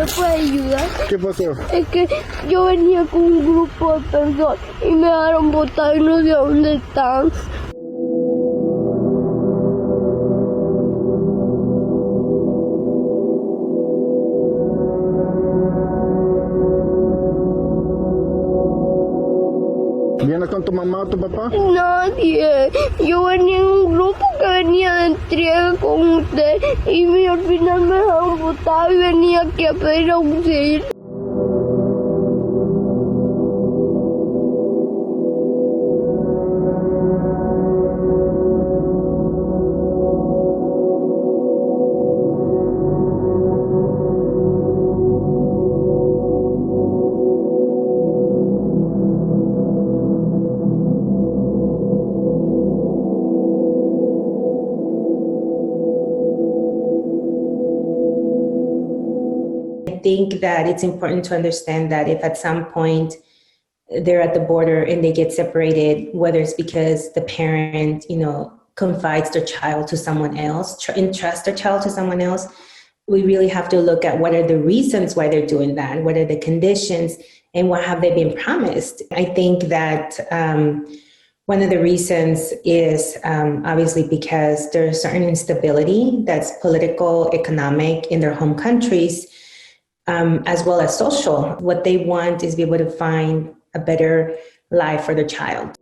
me puede ayudar? ¿Qué pasó? Es que yo venía con un grupo de personas y me dejaron botar y no sé dónde están. ¿Vienes con tu mamá o tu papá? Nadie. Yo venía en un grupo que venía de entrega con usted y al final me dejaron botar y venía aquí a pedir auxilio. I think that it's important to understand that if at some point they're at the border and they get separated, whether it's because the parent, confides their child to someone else, entrusts their child to someone else, we really have to look at what are the reasons why they're doing that, what are the conditions, and what have they been promised. I think that one of the reasons is obviously because there's certain instability that's political, economic in their home countries, as well as social. What they want is be able to find a better life for their child.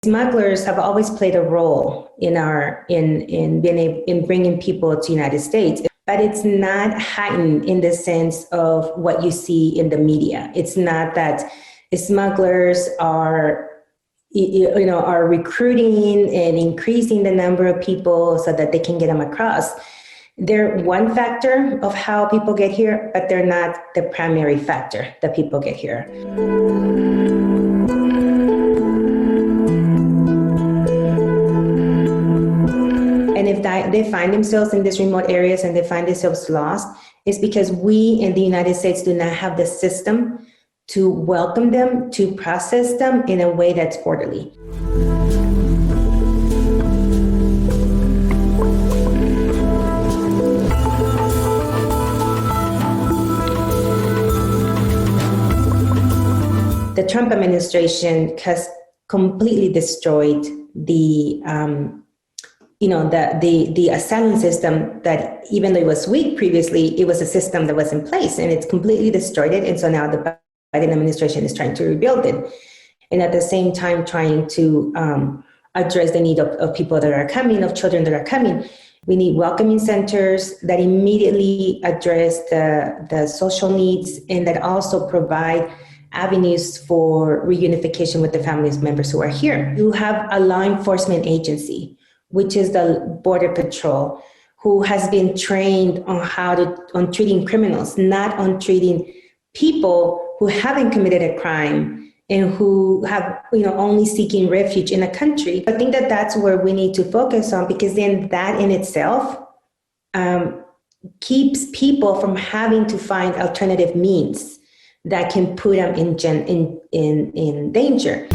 Smugglers have always played a role in bringing people to the United States. But it's not heightened in the sense of what you see in the media. It's not that smugglers are recruiting and increasing the number of people so that they can get them across. They're one factor of how people get here, but they're not the primary factor that people get here. And if they find themselves in these remote areas and they find themselves lost, it's because we in the United States do not have the system to welcome them, to process them in a way that's orderly. The Trump administration has completely destroyed the asylum system that, even though it was weak previously, it was a system that was in place, and it's completely destroyed it. And so now the Biden administration is trying to rebuild it. And at the same time, trying to address the need of people that are coming, of children that are coming. We need welcoming centers that immediately address the social needs and that also provide avenues for reunification with the family members who are here. You have a law enforcement agency, which is the Border Patrol, who has been trained on treating criminals, not on treating people who haven't committed a crime and who have, only seeking refuge in a country. I think that that's where we need to focus on, because then that in itself keeps people from having to find alternative means that can put them in danger.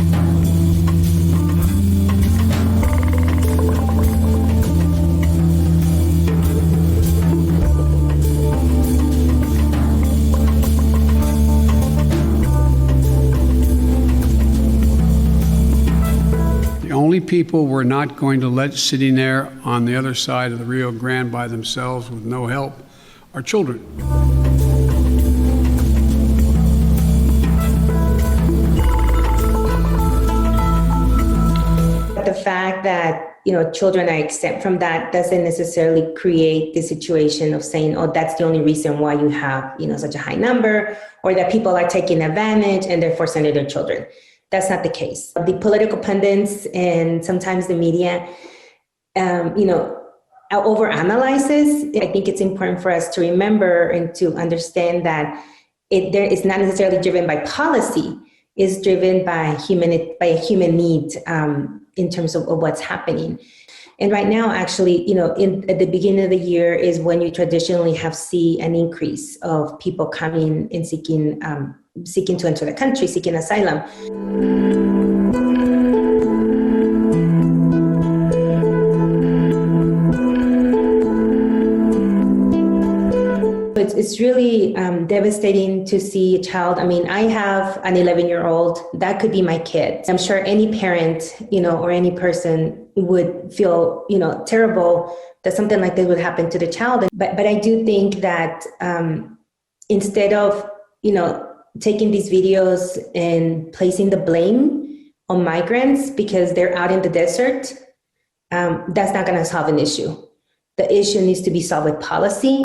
The only people we're not going to let sitting there on the other side of the Rio Grande by themselves with no help are children. The fact that children are exempt from that doesn't necessarily create the situation of saying, oh, that's the only reason why you have such a high number, or that people are taking advantage and therefore sending their children. That's not the case. The political pundits and sometimes the media, overanalyzes. I think it's important for us to remember and to understand that it's not necessarily driven by policy. It's driven by a human need in terms of what's happening. And right now, actually, at the beginning of the year is when you traditionally see an increase of people coming and seeking to enter the country, seeking asylum. It's really devastating to see a child. I mean, I have an 11-year-old. That could be my kid. I'm sure any parent, or any person would feel, terrible that something like this would happen to the child. But I do think that instead of, taking these videos and placing the blame on migrants because they're out in the desert, that's not going to solve an issue. The issue needs to be solved with policy.